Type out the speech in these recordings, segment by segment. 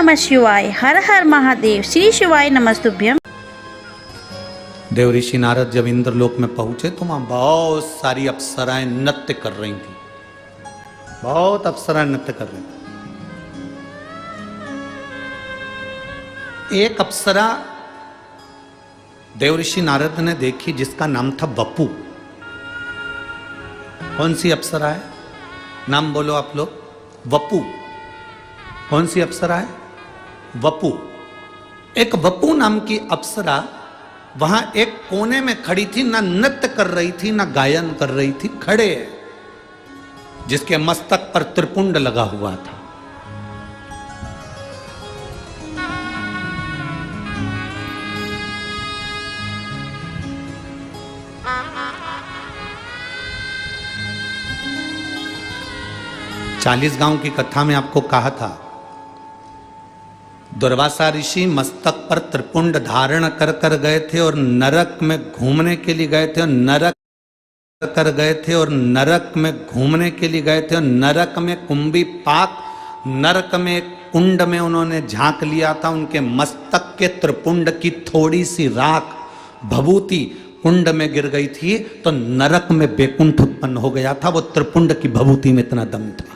नमः शिवाय। हर हर महादेव। श्री शिवाय नमस्तुभ्यम। देव ऋषि नारद जब इंद्रलोक में पहुंचे तो वहां बहुत सारी अप्सराएं नृत्य कर रही थी। बहुत अप्सराएं नृत्य कर रही थी। एक अप्सरा देव ऋषि नारद ने देखी जिसका नाम था वपु। कौन सी अप्सरा है? नाम बोलो आप लोग। वपु। कौन सी अप्सरा है? वपु। एक वपु नाम की अप्सरा वहां एक कोने में खड़ी थी, ना नृत्य कर रही थी ना गायन कर रही थी, खड़े है, जिसके मस्तक पर त्रिपुंड लगा हुआ था। चालीस गांव की कथा में आपको कहा था, दुर्वासा ऋषि मस्तक पर त्रिपुंड धारण कर कर गए थे और नरक में घूमने के लिए गए थे, और नरक कर गए थे और नरक में घूमने के लिए गए थे, और नरक में कुंभी पाक, नरक में कुंड में उन्होंने झांक लिया था। उनके मस्तक के त्रिपुंड की थोड़ी सी राख भभूति कुंड में गिर गई थी तो नरक में बैकुंठ उत्पन्न हो गया था। वो त्रिपुंड की भभूति में इतना दम था।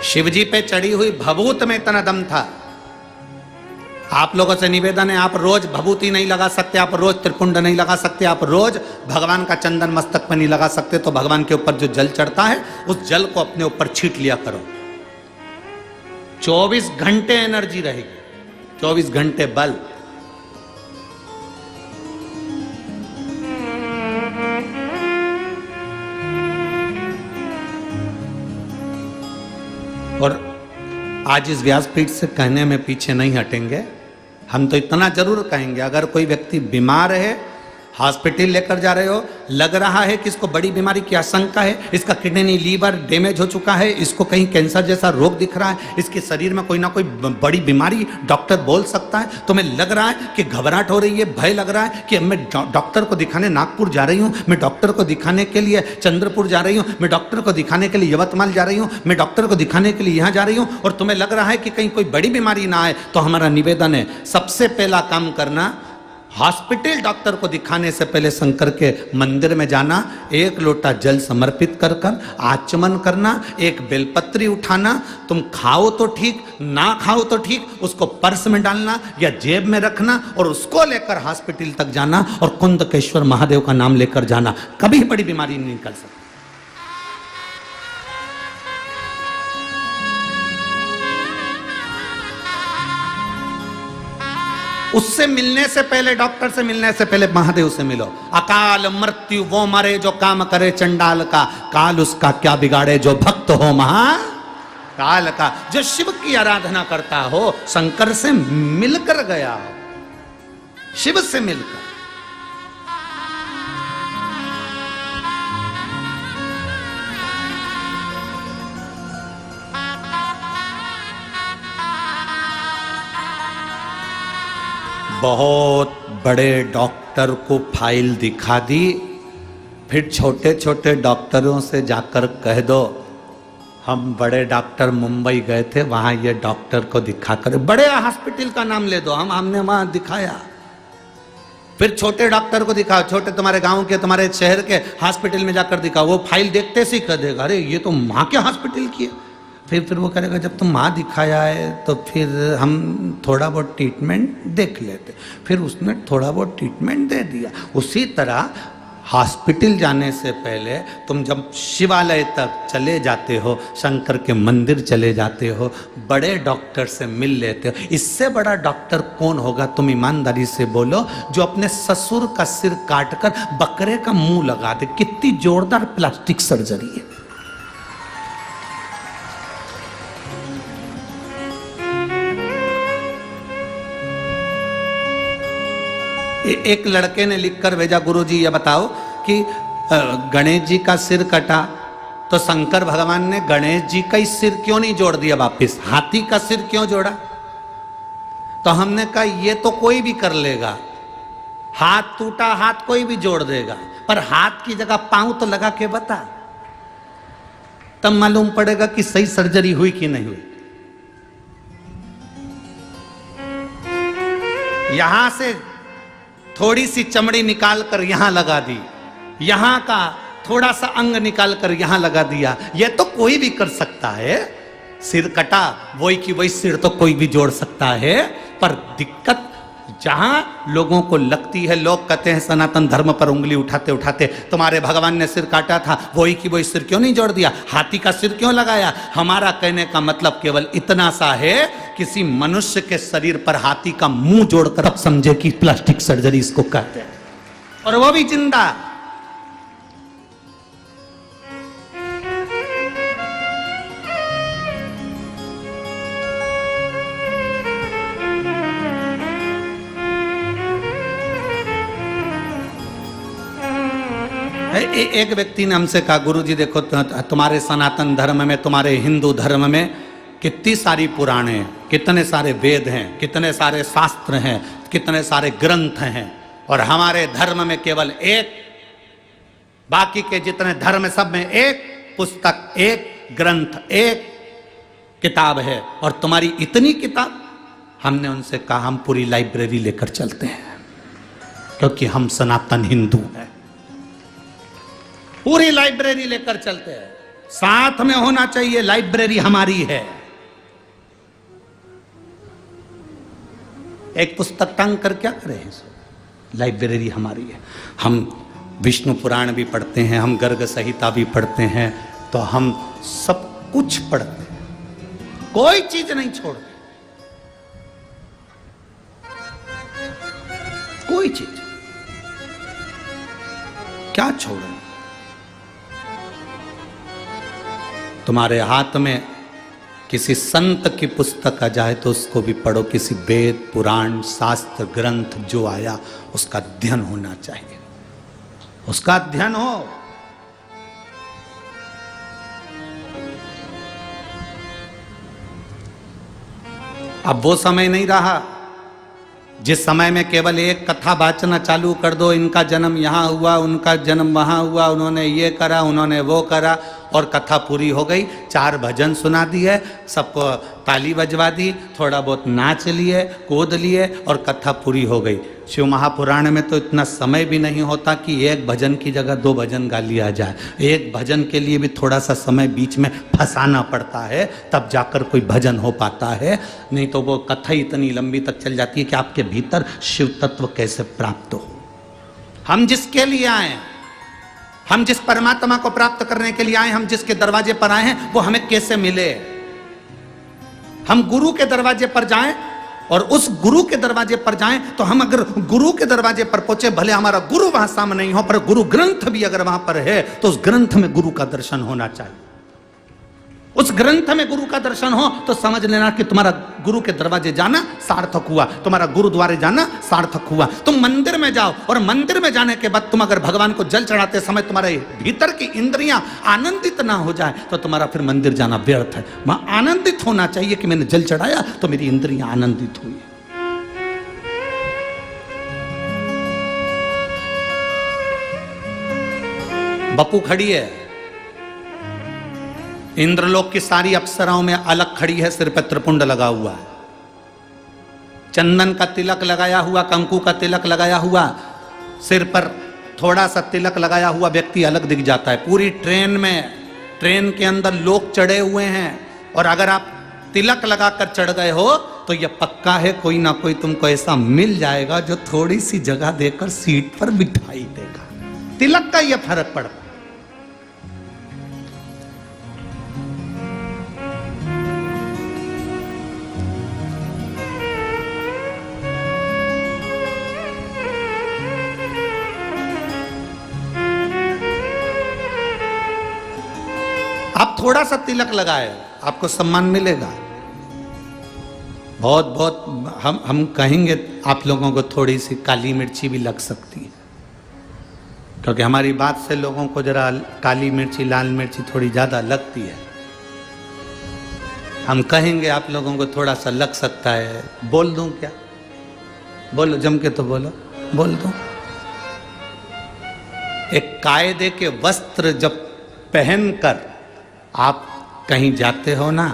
शिवजी पे चढ़ी हुई भभूत में इतना दम था। आप लोगों से निवेदन है, आप रोज भभूति नहीं लगा सकते, आप रोज त्रिपुंड नहीं लगा सकते, आप रोज भगवान का चंदन मस्तक पर नहीं लगा सकते, तो भगवान के ऊपर जो जल चढ़ता है उस जल को अपने ऊपर छीट लिया करो। 24 घंटे एनर्जी रहेगी, 24 घंटे बल। और आज इस व्यासपीठ से कहने में पीछे नहीं हटेंगे। हम तो इतना जरूर कहेंगे, अगर कोई व्यक्ति बीमार है, हॉस्पिटल लेकर जा रहे हो, लग रहा है कि इसको बड़ी बीमारी की आशंका है, इसका किडनी लीवर डैमेज हो चुका है, इसको कहीं कैंसर जैसा रोग दिख रहा है, इसके शरीर में कोई ना कोई बड़ी बीमारी डॉक्टर बोल सकता है, तुम्हें लग रहा है कि घबराहट हो रही है, भय लग रहा है कि मैं डॉक्टर को दिखाने नागपुर जा रही हूँ, मैं डॉक्टर को दिखाने के लिए चंद्रपुर जा रही हूँ, मैं डॉक्टर को दिखाने के लिए यवतमाल जा रही हूँ, मैं डॉक्टर को दिखाने के लिए यहाँ जा रही हूँ, और तुम्हें लग रहा है कि कहीं कोई बड़ी बीमारी ना आए, तो हमारा निवेदन है, सबसे पहला काम करना, हॉस्पिटल डॉक्टर को दिखाने से पहले शंकर के मंदिर में जाना, एक लोटा जल समर्पित कर कर आचमन करना, एक बेलपत्री उठाना, तुम खाओ तो ठीक, ना खाओ तो ठीक, उसको पर्स में डालना या जेब में रखना और उसको लेकर हॉस्पिटल तक जाना और कुंदकेश्वर महादेव का नाम लेकर जाना। कभी बड़ी बीमारी नहीं निकल सकती। उससे मिलने से पहले, डॉक्टर से मिलने से पहले महादेव से मिलो। अकाल मृत्यु वो मरे जो काम करे चंडाल का, काल उसका क्या बिगाड़े जो भक्त हो महाकाल का। जो शिव की आराधना करता हो, शंकर से मिलकर गया हो, शिव से मिलकर। बहुत बड़े डॉक्टर को फाइल दिखा दी, फिर छोटे छोटे डॉक्टरों से जाकर कह दो हम बड़े डॉक्टर मुंबई गए थे, वहां ये डॉक्टर को दिखाकर, बड़े हॉस्पिटल का नाम ले दो, हमने वहां दिखाया। फिर छोटे डॉक्टर को दिखाओ, छोटे तुम्हारे गांव के, तुम्हारे शहर के हॉस्पिटल में जाकर दिखाओ। वो फाइल देखते से कह देगा अरे ये तो माँ के हॉस्पिटल की है। फिर वो करेगा जब तुम माँ दिखाया है तो फिर हम थोड़ा बहुत ट्रीटमेंट देख लेते। फिर उसने थोड़ा बहुत ट्रीटमेंट दे दिया। उसी तरह हॉस्पिटल जाने से पहले तुम जब शिवालय तक चले जाते हो, शंकर के मंदिर चले जाते हो, बड़े डॉक्टर से मिल लेते हो। इससे बड़ा डॉक्टर कौन होगा? तुम ईमानदारी से बोलो, जो अपने ससुर का सिर काटकर बकरे का मुंह लगा दे। कितनी जोरदार प्लास्टिक सर्जरी है। एक लड़के ने लिखकर भेजा, गुरुजी ये बताओ कि गणेश जी का सिर कटा तो शंकर भगवान ने गणेश जी का ही सिर क्यों नहीं जोड़ दिया वापिस, हाथी का सिर क्यों जोड़ा? तो हमने कहा ये तो कोई भी कर लेगा, हाथ टूटा हाथ कोई भी जोड़ देगा, पर हाथ की जगह पांव तो लगा के बता। तब मालूम पड़ेगा कि सही सर्जरी हुई कि नहीं हुई। यहां से थोड़ी सी चमड़ी निकाल कर यहां लगा दी, यहां का थोड़ा सा अंग निकाल कर यहां लगा दिया, यह तो कोई भी कर सकता है। सिर कटा, वही की वही सिर तो कोई भी जोड़ सकता है। पर दिक्कत जहां लोगों को लगती है, लोग कहते हैं सनातन धर्म पर उंगली उठाते उठाते, तुम्हारे भगवान ने सिर काटा था, वही की वही सिर क्यों नहीं जोड़ दिया, हाथी का सिर क्यों लगाया। हमारा कहने का मतलब केवल इतना सा है, किसी मनुष्य के शरीर पर हाथी का मुंह जोड़कर अब समझे कि प्लास्टिक सर्जरी इसको कहते हैं, और वो भी जिंदा। एक व्यक्ति ने हमसे कहा, गुरुजी देखो तुम्हारे सनातन धर्म में, तुम्हारे हिंदू धर्म में कितनी सारी पुराण हैं, कितने सारे वेद हैं, कितने सारे शास्त्र हैं, कितने सारे ग्रंथ हैं, और हमारे धर्म में केवल एक, बाकी के जितने धर्म सब में एक पुस्तक, एक ग्रंथ, एक किताब है, और तुम्हारी इतनी किताब। हमने उनसे कहा हम पूरी लाइब्रेरी लेकर चलते हैं, क्योंकि हम सनातन हिंदू हैं। पूरी लाइब्रेरी लेकर चलते हैं, साथ में होना चाहिए, लाइब्रेरी हमारी है। एक पुस्तक टांग कर क्या करें, लाइब्रेरी हमारी है। हम विष्णु पुराण भी पढ़ते हैं, हम गर्ग संहिता भी पढ़ते हैं, तो हम सब कुछ पढ़ते हैं, कोई चीज नहीं छोड़ते, कोई चीज क्या छोड़े। तुम्हारे हाथ में किसी संत की पुस्तक आ जाए तो उसको भी पढ़ो, किसी वेद पुराण शास्त्र ग्रंथ जो आया उसका अध्ययन होना चाहिए, उसका अध्ययन हो। अब वो समय नहीं रहा जिस समय में केवल एक कथा वाचना चालू कर दो, इनका जन्म यहाँ हुआ, उनका जन्म वहाँ हुआ, उन्होंने ये करा, उन्होंने वो करा, और कथा पूरी हो गई। 4 भजन सुना दिए, सबको ताली बजवा दी, थोड़ा बहुत नाच लिए, कूद लिए, और कथा पूरी हो गई। शिव महापुराण में तो इतना समय भी नहीं होता कि एक भजन की जगह 2 भजन गा लिया जाए। एक भजन के लिए भी थोड़ा सा समय बीच में फंसाना पड़ता है, तब जाकर कोई भजन हो पाता है, नहीं तो वो कथा इतनी लंबी तक चल जाती है कि आपके भीतर शिव तत्व कैसे प्राप्त हो। हम जिसके लिए आए, हम जिस परमात्मा को प्राप्त करने के लिए आए, हम जिसके दरवाजे पर आए हैं, वो हमें कैसे मिले। हम गुरु के दरवाजे पर जाएं, और उस गुरु के दरवाजे पर जाएं, तो हम अगर गुरु के दरवाजे पर पहुंचे, भले हमारा गुरु वहां सामने नहीं हो, पर गुरु ग्रंथ भी अगर वहां पर है, तो उस ग्रंथ में गुरु का दर्शन होना चाहिए। उस ग्रंथ में गुरु का दर्शन हो तो समझ लेना कि तुम्हारा गुरु के दरवाजे जाना सार्थक हुआ, तुम्हारा गुरुद्वारे जाना सार्थक हुआ। तुम मंदिर में जाओ, और मंदिर में जाने के बाद तुम अगर भगवान को जल चढ़ाते समय तुम्हारे भीतर की इंद्रियां आनंदित ना हो जाए, तो तुम्हारा फिर मंदिर जाना व्यर्थ है। वहां आनंदित होना चाहिए कि मैंने जल चढ़ाया तो मेरी इंद्रियां आनंदित हुई। बपू खड़ी है, इंद्रलोक की सारी अप्सराओं में अलग खड़ी है, सिर पर त्रिपुंड लगा हुआ है, चंदन का तिलक लगाया हुआ, कंकु का तिलक लगाया हुआ, सिर पर थोड़ा सा तिलक लगाया हुआ व्यक्ति अलग दिख जाता है। पूरी ट्रेन में, ट्रेन के अंदर लोग चढ़े हुए हैं, और अगर आप तिलक लगाकर चढ़ गए हो तो यह पक्का है कोई ना कोई तुमको ऐसा मिल जाएगा जो थोड़ी सी जगह देकर सीट पर बिठाई देगा। तिलक का यह फर्क पड़ता। आप थोड़ा सा तिलक लगाए, आपको सम्मान मिलेगा। बहुत बहुत हम कहेंगे आप लोगों को थोड़ी सी काली मिर्ची भी लग सकती है, क्योंकि हमारी बात से लोगों को जरा काली मिर्ची लाल मिर्ची थोड़ी ज़्यादा लगती है। हम कहेंगे आप लोगों को थोड़ा सा लग सकता है। बोल दूं क्या? बोलो, जम के तो बोलो, बोल दूं। एक कायदे के वस्त्र जब पहनकर आप कहीं जाते हो ना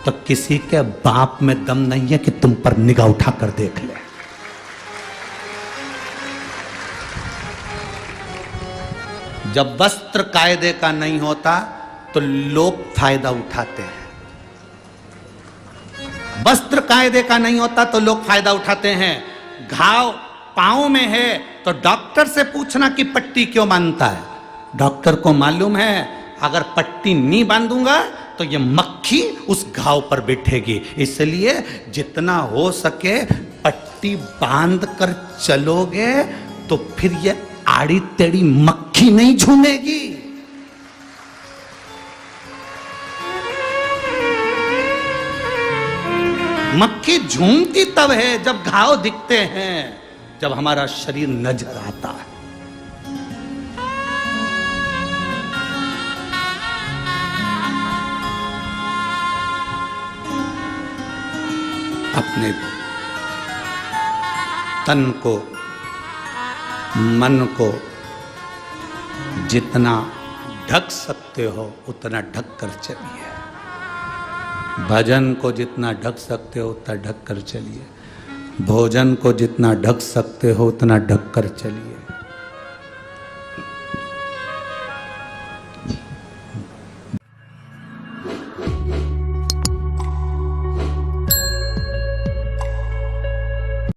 तो किसी के बाप में दम नहीं है कि तुम पर निगाह उठाकर देख ले। जब वस्त्र कायदे का नहीं होता तो लोग फायदा उठाते हैं। वस्त्र कायदे का नहीं होता तो लोग फायदा उठाते हैं। घाव पांव में है तो डॉक्टर से पूछना कि पट्टी क्यों बांधता है। डॉक्टर को मालूम है अगर पट्टी नहीं बांधूंगा तो ये मक्खी उस घाव पर बैठेगी, इसलिए जितना हो सके पट्टी बांध कर चलोगे तो फिर ये आड़ी टेढ़ी मक्खी नहीं झूमेगी। मक्खी झूमती तब है जब घाव दिखते हैं, जब हमारा शरीर नजर आता है। अपने तन को, मन को जितना ढक सकते हो उतना ढक कर चलिए। भजन को जितना ढक सकते हो उतना ढक कर चलिए। भोजन को जितना ढक सकते हो उतना ढक कर चलिए।